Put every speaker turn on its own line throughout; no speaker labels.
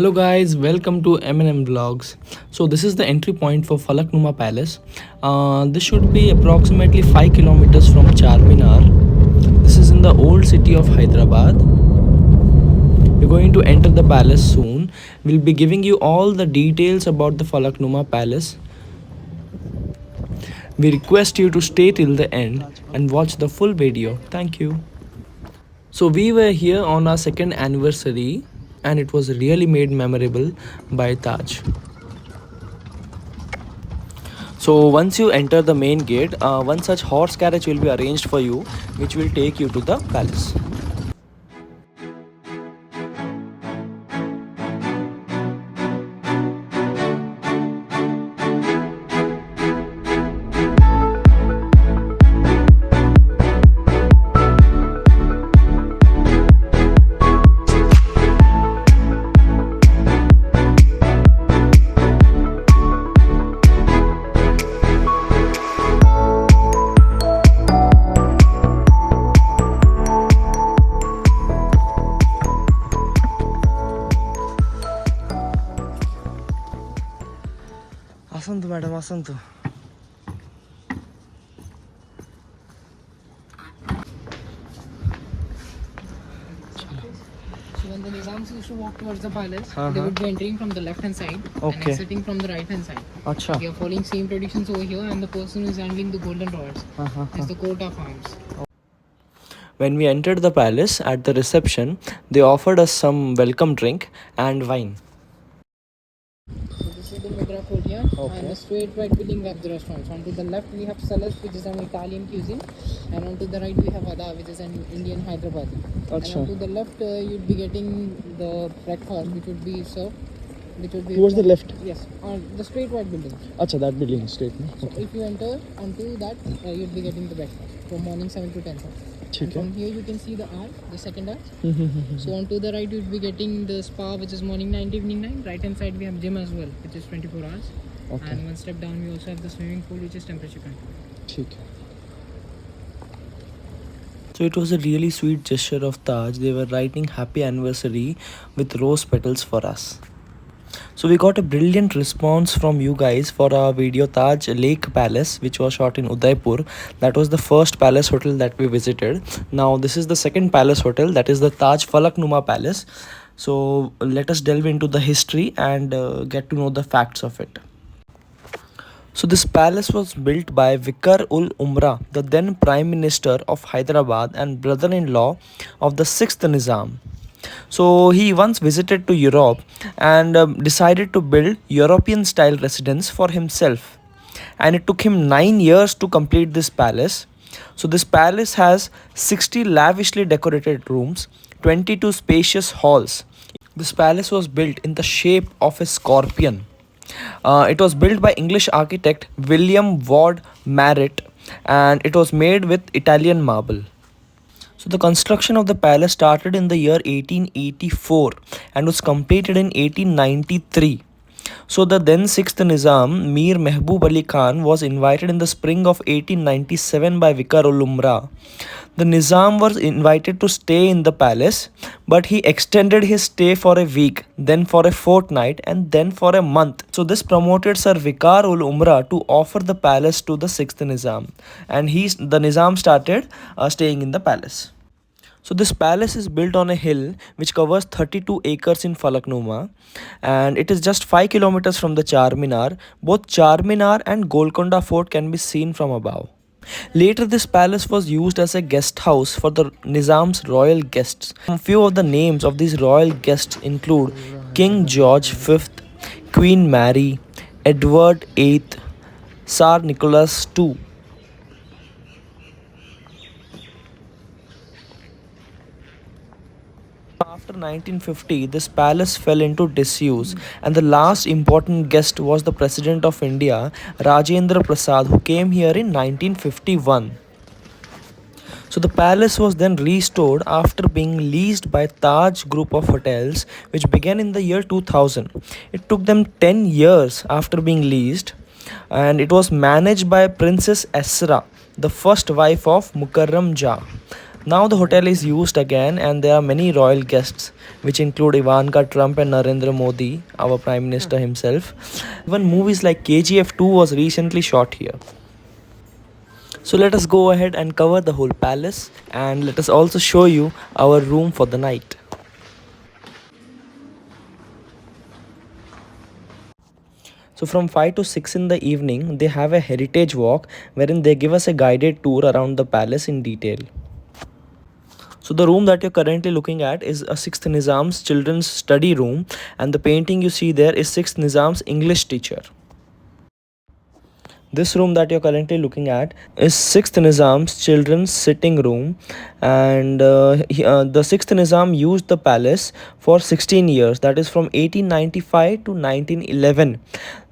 Hello guys, welcome to M&M Vlogs. So this is the entry point for Falaknuma Palace. This should be approximately 5 kilometers from Charminar. This is in the old city of Hyderabad. We're going to enter the palace soon. We'll be giving you all the details about the Falaknuma Palace. We request you to stay till the end and watch the full video. Thank you. So we were here on our second anniversary and it was really made memorable by Taj. So once you enter the main gate, one such horse carriage will be arranged for you, which will take you to the palace. Asantu madam, asantu.
So when the Nizams used to walk towards the palace, they would be entering from the left hand side and exiting from the right hand side.
Acha.
We are following same traditions over here, and the person who is handling the golden rods is the coat of arms.
When we entered the palace, at the reception, they offered us some welcome drink and wine.
So this is the Mudra Court here, and the straight right building we have the restaurants. On to the left we have Salas, which is an Italian cuisine, and on to the right we have Ada, which is an Indian Hyderabadi. And on to the left you'd be getting the breakfast, which would be served. Which would be
Towards the left?
Yes, on the straight white building.
Acha, that building is straight.
So if you enter onto that, you'd be getting the breakfast from morning 7 to 10. And from here you can see the arch, the second arch. So onto the right you'd be getting the spa, which is morning 9 to evening 9. Right hand side we have gym as well, which is 24 hours. And one step down we also have the swimming pool, which is temperature controlled.
So it was a really sweet gesture of Taj. They were writing happy anniversary with rose petals for us. So we got a brilliant response from you guys for our video Taj Lake Palace, which was shot in Udaipur. That was the first palace hotel that we visited. Now this is the second palace hotel, that is the Taj Falaknuma Palace. So let us delve into the history and get to know the facts of it. So this palace was built by Vikar ul Umra, the then Prime Minister of Hyderabad and brother-in-law of the 6th Nizam. So he once visited to Europe and decided to build European style residence for himself. And it took him 9 years to complete this palace. So this palace has 60 lavishly decorated rooms, 22 spacious halls. This palace was built in the shape of a scorpion. It was built by English architect William Ward Marriott and it was made with Italian marble. So the construction of the palace started in the year 1884 and was completed in 1893. So the then 6th Nizam, Mir Mehboob Ali Khan, was invited in the spring of 1897 by Vikar ul Umra. The Nizam was invited to stay in the palace, but he extended his stay for a week, then for a fortnight, and then for a month. So this promoted Sir Vikar ul Umra to offer the palace to the 6th Nizam, and the Nizam started staying in the palace. So this palace is built on a hill which covers 32 acres in Falaknuma, and it is just 5 kilometers from the Charminar. Both Charminar and Golconda Fort can be seen from above. Later this palace was used as a guest house for the Nizam's royal guests. A few of the names of these royal guests include King George V, Queen Mary, Edward VIII, Tsar Nicholas II. After 1950, this palace fell into disuse, and the last important guest was the President of India, Rajendra Prasad, who came here in 1951. So the palace was then restored after being leased by Taj Group of Hotels, which began in the year 2000. It took them 10 years after being leased, and it was managed by Princess Esra, the first wife of Mukarram Jah. Now the hotel is used again and there are many royal guests which include Ivanka Trump and Narendra Modi, our Prime Minister himself. Even movies like KGF 2 was recently shot here. So let us go ahead and cover the whole palace and let us also show you our room for the night. So from 5 to 6 in the evening, they have a heritage walk wherein they give us a guided tour around the palace in detail. So the room that you're currently looking at is a 6th Nizam's children's study room, and the painting you see there is 6th Nizam's English teacher. This room that you're currently looking at is 6th Nizam's children's sitting room, and the 6th Nizam used the palace for 16 years, that is from 1895 to 1911.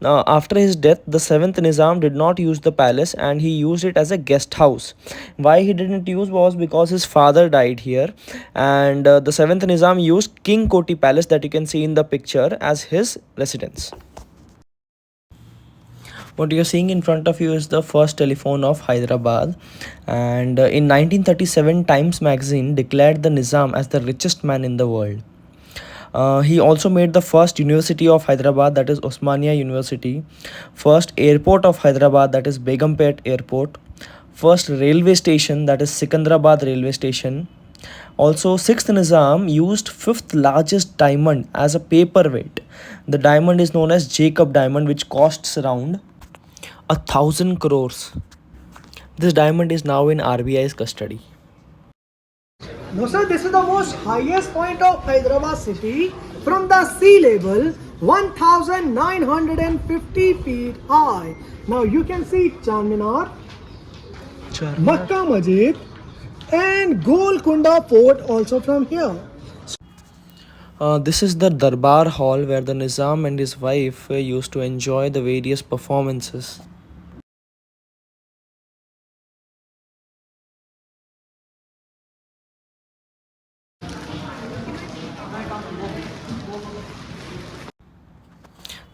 Now, after his death, the 7th Nizam did not use the palace and he used it as a guest house. Why he didn't use was because his father died here, and the 7th Nizam used King Koti Palace that you can see in the picture as his residence. What you're seeing in front of you is the first telephone of Hyderabad, and in 1937 Times magazine declared the Nizam as the richest man in the world. He also made the first University of Hyderabad, that is Osmania University, first airport of Hyderabad, that is Begumpet Airport, first railway station, that is Sikandrabad Railway Station. Also, 6th Nizam used 5th largest diamond as a paperweight. The diamond is known as Jacob diamond, which costs around 1,000 crores. This diamond is now in RBI's custody.
No, sir, this is the most highest point of Hyderabad city from the sea level, 1,950 feet high. Now you can see Charminar, Makkah Masjid, and Golconda Fort also from here.
This is the Darbar Hall where the Nizam and his wife used to enjoy the various performances.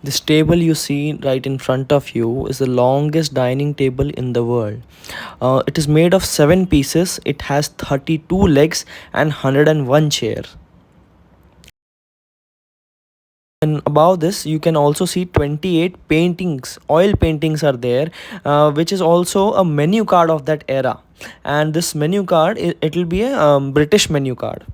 This table you see right in front of you is the longest dining table in the world. It is made of 7 pieces, it has 32 legs and 101 chairs. And above this, you can also see 28 paintings, oil paintings are there, which is also a menu card of that era. And this menu card, it will be a British menu card.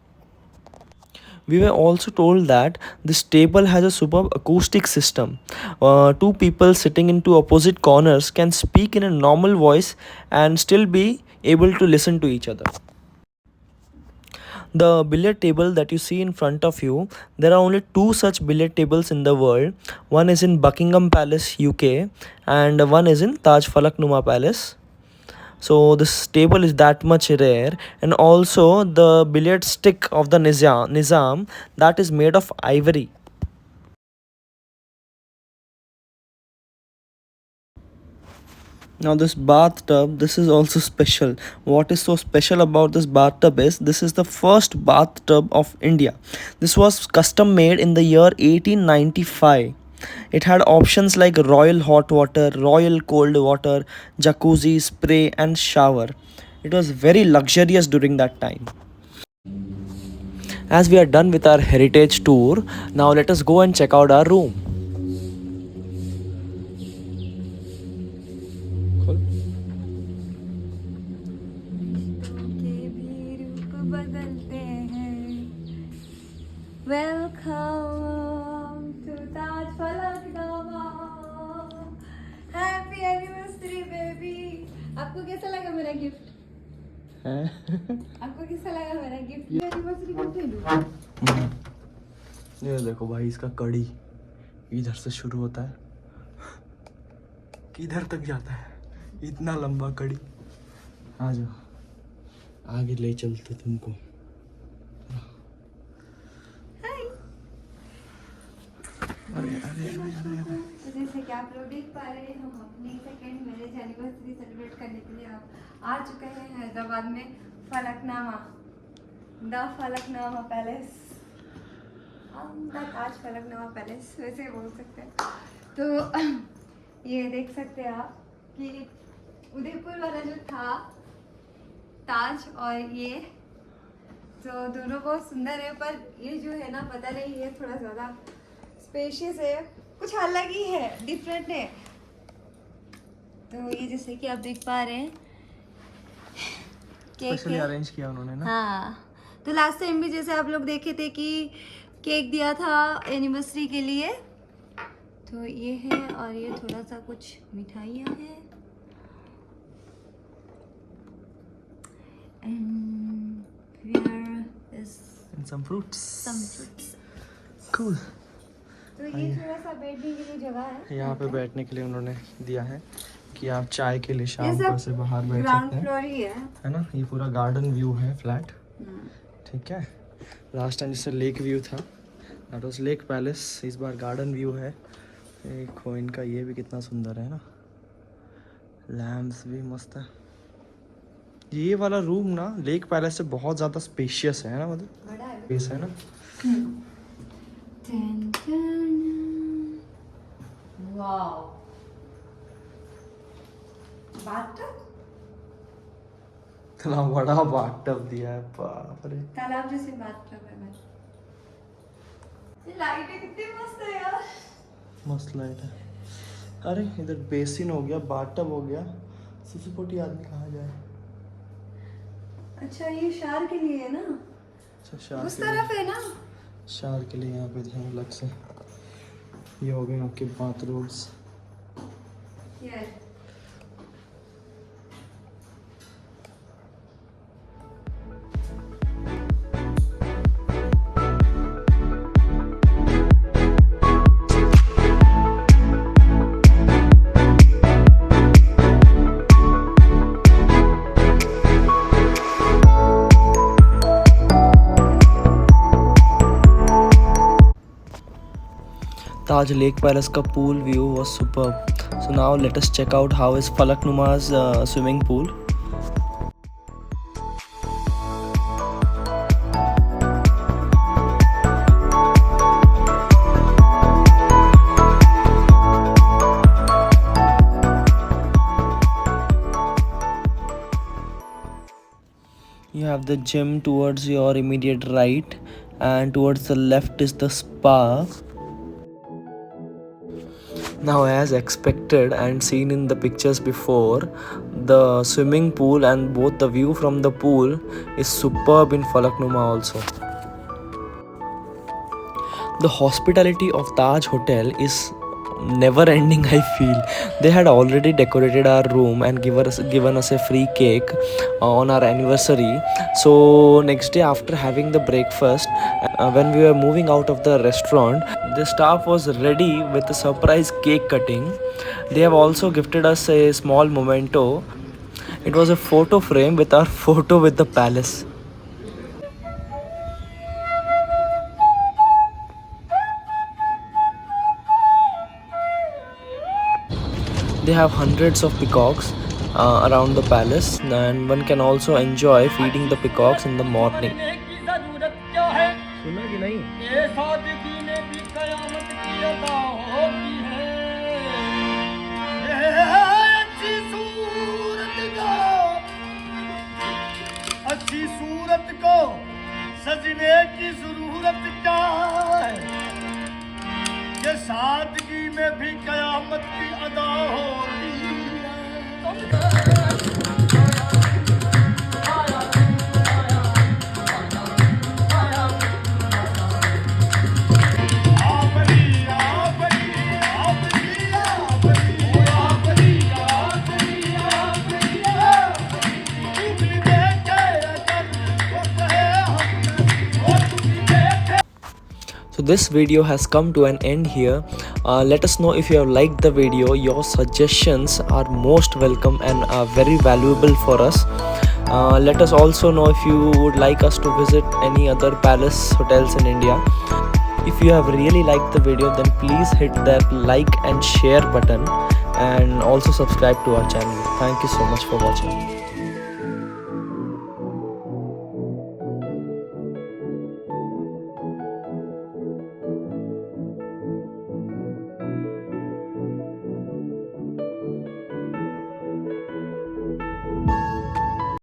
We were also told that this table has a superb acoustic system. Two people sitting in two opposite corners can speak in a normal voice and still be able to listen to each other. The billiard table that you see in front of you, there are only 2 such billiard tables in the world. One is in Buckingham Palace, UK, and one is in Taj Falak Numa Palace. So this table is that much rare, and also the billiard stick of the Nizam that is made of ivory. Now this bathtub, this is also special. What is so special about this bathtub is this is the first bathtub of India. This was custom made in the year 1895. It had options like royal hot water, royal cold water, jacuzzi, spray and shower. It was very luxurious during that time. As we are done with our heritage tour, now let us go and check out our room.
Welcome to Taj Falak Nama. Happy anniversary baby. आपको कैसा लगा मेरा gift? आपको कैसा लगा मेरा gift? Anniversary gift है।
ये देखो भाई, इसका कड़ी इधर से शुरू होता है, किधर तक जाता है, इतना लंबा कड़ी। आ जाओ, आगे ले चलते तुमको।
तो जैसे कि आप लोग देख पा रहे हैं, हम अपनी सेकेंड मैरिज एनिवर्सरी सेलिब्रेट करने के लिए आ चुके हैं हैदराबाद में Falaknuma, the Falaknuma palace, the Taj Falaknuma palace वैसे बोल सकते हैं। तो ये देख सकते हैं आप कि उदयपुर वाला जो था ताज और ये, तो दोनों बहुत सुंदर है, पर ये जो है ना पता नहीं ये थोड़ा ज़्यादा स्पेशियस है, कुछ अलग ही है, डिफरेंट है। तो ये जैसे कि आप देख पा रहे हैं केक है।
अरेंज किया उन्होंने ना।
हाँ, तो लास्ट टाइम भी जैसे आप लोग देखे थे कि केक दिया था एनिवर्सरी के लिए, तो ये है, और ये थोड़ा सा कुछ मिठाइयाँ हैं and here is
And some fruits.
some fruits.
Cool.
तो ये थोड़ा सा बैठने के लिए जगह है।
यहाँ पे बैठने के लिए उन्होंने दिया है कि आप चाय के लिए
ये
शाम
सब
को से बाहर बैठ
ग्राउंड
सकते हैं,
फ्लोर ही है
ना। ये पूरा गार्डन व्यू है, फ्लैट, ठीक है। लास्ट टाइम जिससे लेक व्यू था, दैट वाज लेक पैलेस, इस बार गार्डन व्यू है। देखो इनका ये भी कितना सुंदर है ना, लैम्प्स भी मस्त है। ये वाला रूम ना लेक पैलेस से बहुत ज़्यादा स्पेशियस है ना, मतलब
बड़ा है।
स्पेस है ना।
वाओ, बाथटब,
इतना बड़ा बाथटब दिया है, बाप रे।
तालाब जैसे बाथटब है। मैं ये लाइटें कितनी मस्त है यार।
मस्त लाइट है। अरे इधर बेसिन हो गया, बाथटब हो गया, सुसुपोटी आदमी कहाँ जाए।
अच्छा ये शार के लिए है ना,
अच्छा शार
उस
के लिए,
तरफ है ना।
शार के लिए यहाँ पे ध्यान अलग से। ये हो गए आपके बाथरूम्स।
ये
Taj Lake Palace का pool view was superb. So now let us check out how is Falaknuma's swimming pool. You have the gym towards your immediate right, and towards the left is the spa. Now, as expected and seen in the pictures before, the swimming pool and both the view from the pool is superb in Falaknuma also. The hospitality of Taj Hotel is never ending. I feel they had already decorated our room and given us a free cake on our anniversary. So next day after having the breakfast, when we were moving out of the restaurant, the staff was ready with a surprise cake cutting. They have also gifted us a small memento. It was a photo frame with our photo with the palace. They have hundreds of peacocks around the palace, and one can also enjoy feeding the peacocks in the morning. सुना कि नहीं? ये सादगी में भी कयामत की अदा होती है। अच्छी सूरत को सजने की जरूरत क्या है? ये सादगी में भी कयामत की अदा होती है। So this video has come to an end here. Let us know if you have liked the video. Your suggestions are most welcome and are very valuable for us. Let us also know if you would like us to visit any other palace hotels in India. If you have really liked the video, then please hit that like and share button, and also subscribe to our channel. Thank you so much for watching.